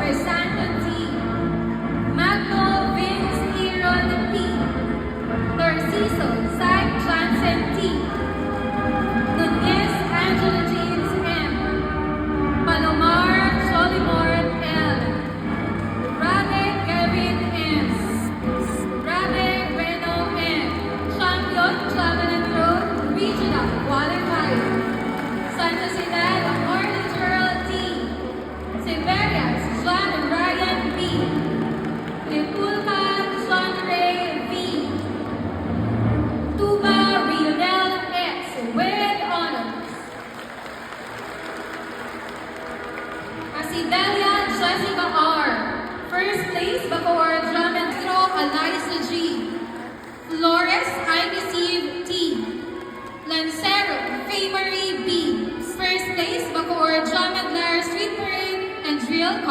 Crisanto T. Magno Vince Aaron P. Narciso Zach Johnson T. Nunez Angela James M. Palomar Solimor L. Rabe Kevin M. Rabe Reno M. Champion Travel and Road Regional Qualifier. Santa Ciudad Orly Gerald T. Siberias John Ryan B. Tripulca John Ray V. Tuba Rionel X with honors. Asidelia Jessica R. First place, Bacoor Drum and Throw Eliza G. Flores Ibisiv T. Lancero Faye Marie B. First place, Bacoor Drum and Street Parade and Drill